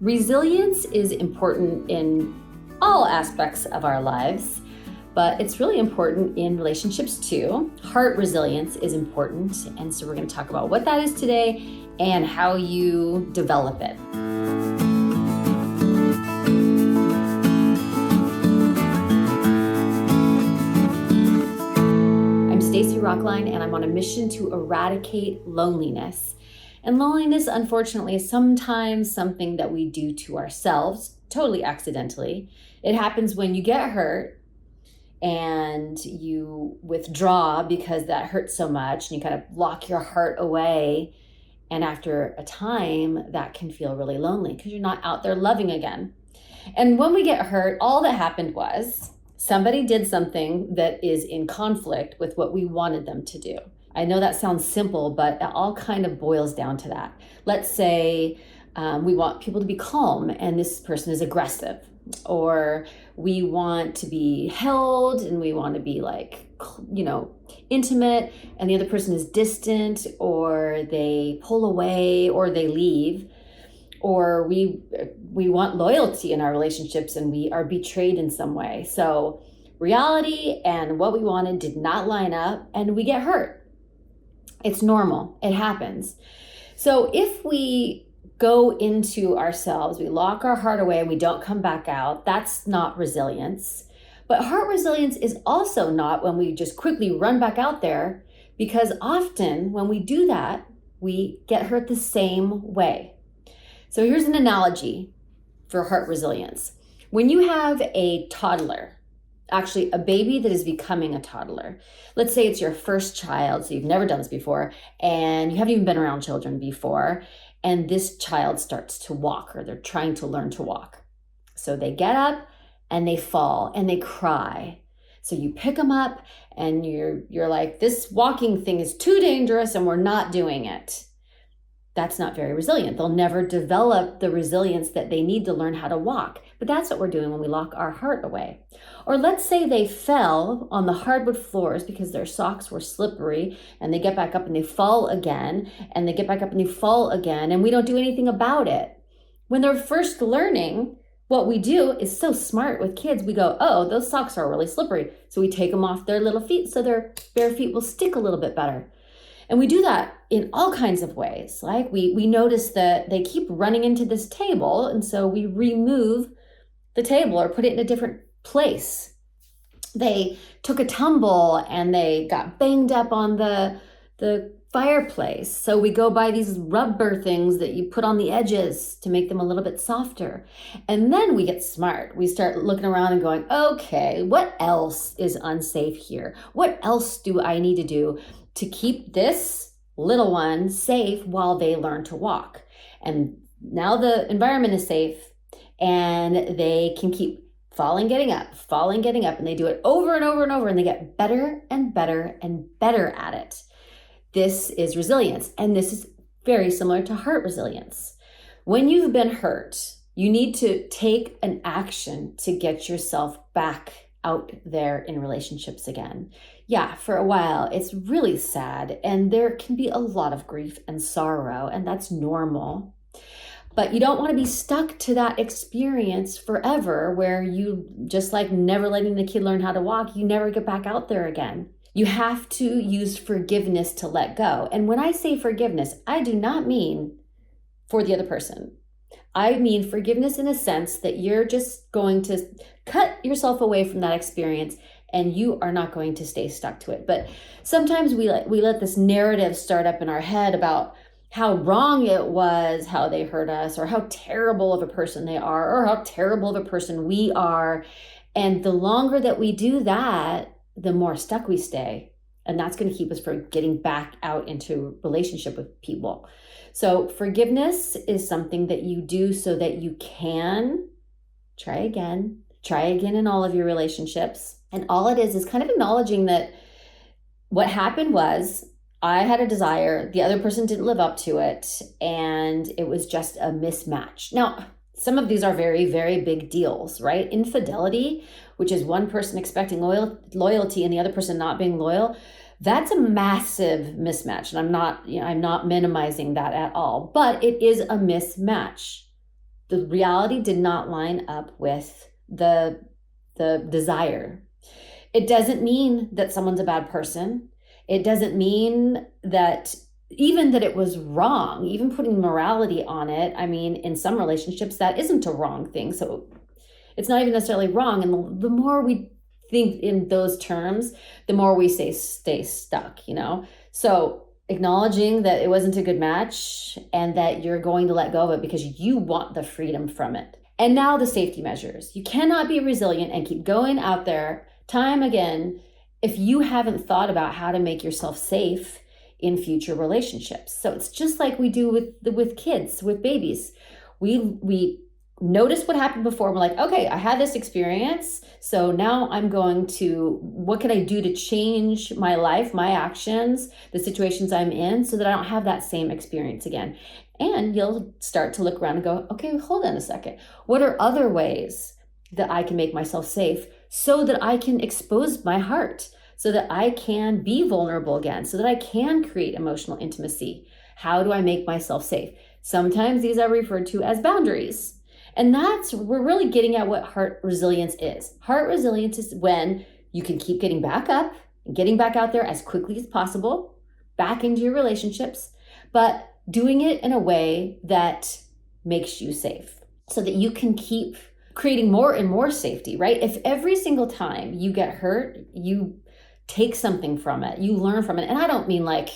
Resilience is important in all aspects of our lives, but it's really important in relationships too. Heart resilience is important, and so we're going to talk about what that is today and how you develop it. I'm Stacy Rocklein, and I'm on a mission to eradicate loneliness. And loneliness, unfortunately, is sometimes something that we do to ourselves, totally accidentally. It happens when you get hurt and you withdraw because that hurts so much, and you kind of lock your heart away. And after a time, that can feel really lonely because you're not out there loving again. And when we get hurt, all that happened was somebody did something that is in conflict with what we wanted them to do. I know that sounds simple, but it all kind of boils down to that. Let's say we want people to be calm and this person is aggressive, or we want to be held and we want to be intimate, and the other person is distant, or they pull away, or they leave, or we want loyalty in our relationships and we are betrayed in some way. So reality and what we wanted did not line up and we get hurt. It's normal. It happens. So if we go into ourselves, we lock our heart away and we don't come back out, that's not resilience. But heart resilience is also not when we just quickly run back out there, because often when we do that, we get hurt the same way. So here's an analogy for heart resilience. When you have a toddler, actually a baby that is becoming a toddler. Let's say it's your first child, so you've never done this before, and you haven't even been around children before, and this child starts to walk, or they're trying to learn to walk. So they get up and they fall and they cry. So you pick them up and you're like, this walking thing is too dangerous and we're not doing it. That's not very resilient. They'll never develop the resilience that they need to learn how to walk. But that's what we're doing when we lock our heart away. Or let's say they fell on the hardwood floors because their socks were slippery, and they get back up and they fall again, and they get back up and they fall again, and we don't do anything about it. When they're first learning, what we do is so smart with kids. We go, oh, those socks are really slippery. So we take them off their little feet so their bare feet will stick a little bit better. And we do that in all kinds of ways. Like we notice that they keep running into this table, and so we remove the table or put it in a different place. They took a tumble and they got banged up on the fireplace. So we go buy these rubber things that you put on the edges to make them a little bit softer. And then we get smart. We start looking around and going, okay, what else is unsafe here? What else do I need to do to keep this little one safe while they learn to walk? And now the environment is safe and they can keep falling, getting up, and they do it over and over and over, and they get better and better and better at it. This is resilience, and this is very similar to heart resilience. When you've been hurt, you need to take an action to get yourself back out there in relationships again. Yeah, for a while, it's really sad, and there can be a lot of grief and sorrow, and that's normal. But you don't want to be stuck to that experience forever, where you, just like never letting the kid learn how to walk, you never get back out there again. You have to use forgiveness to let go. And when I say forgiveness, I do not mean for the other person. I mean forgiveness in a sense that you're just going to cut yourself away from that experience and you are not going to stay stuck to it. But sometimes we let this narrative start up in our head about how wrong it was, how they hurt us, or how terrible of a person they are, or how terrible of a person we are. And the longer that we do that, the more stuck we stay. And that's going to keep us from getting back out into relationship with people. So forgiveness is something that you do so that you can try again in all of your relationships. And all it is kind of acknowledging that what happened was I had a desire, the other person didn't live up to it, and it was just a mismatch. Now, some of these are very, very big deals, right? Infidelity, which is one person expecting loyalty and the other person not being loyal, that's a massive mismatch. And I'm not minimizing that at all, but it is a mismatch. the reality did not line up with the desire. It doesn't mean that someone's a bad person. It doesn't mean that even that it was wrong, even putting morality on it. I mean, in some relationships, that isn't a wrong thing. So it's not even necessarily wrong. And the more we think in those terms, the more we stay stuck, you know? So acknowledging that it wasn't a good match and that you're going to let go of it because you want the freedom from it. And now the safety measures. You cannot be resilient and keep going out there time again if you haven't thought about how to make yourself safe in future relationships. So it's just like we do with kids, with babies. We notice what happened before. We're like, okay, I had this experience. So now I'm going to, what can I do to change my life, my actions, the situations I'm in so that I don't have that same experience again. And you'll start to look around and go, okay, hold on a second. What are other ways that I can make myself safe so that I can expose my heart, so that I can be vulnerable again, so that I can create emotional intimacy? How do I make myself safe? Sometimes these are referred to as boundaries. And we're really getting at what heart resilience is. Heart resilience is when you can keep getting back up and getting back out there as quickly as possible, back into your relationships, but doing it in a way that makes you safe so that you can keep creating more and more safety, right? If every single time you get hurt, you take something from it, you learn from it. And I don't mean like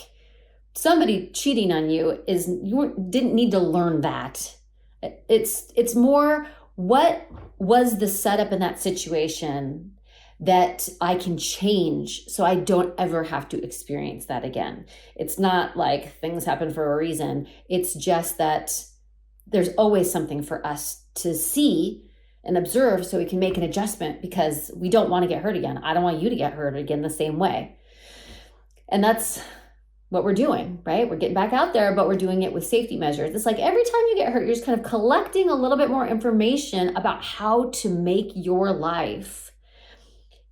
somebody cheating on you didn't need to learn that. It's more, what was the setup in that situation that I can change so I don't ever have to experience that again. It's not like things happen for a reason. It's just that there's always something for us to see and observe so we can make an adjustment because we don't want to get hurt again. I don't want you to get hurt again the same way. And that's what we're doing, right? We're getting back out there, but we're doing it with safety measures. It's like every time you get hurt, you're just kind of collecting a little bit more information about how to make your life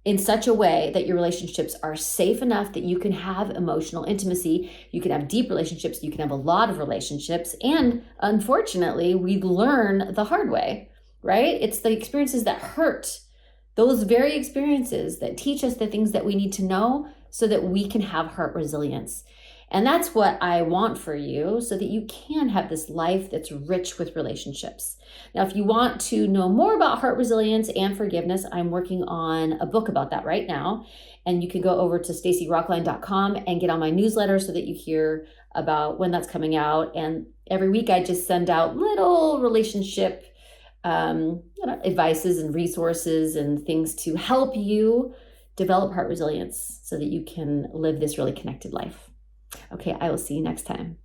in such a way that your relationships are safe enough that you can have emotional intimacy, you can have deep relationships, you can have a lot of relationships. And unfortunately, we learn the hard way, right? It's the experiences that hurt, those very experiences that teach us the things that we need to know so that we can have heart resilience. And that's what I want for you so that you can have this life that's rich with relationships. Now, if you want to know more about heart resilience and forgiveness, I'm working on a book about that right now. And you can go over to stacyrocklein.com and get on my newsletter so that you hear about when that's coming out. And every week I just send out little relationship advices and resources and things to help you develop heart resilience so that you can live this really connected life. Okay, I will see you next time.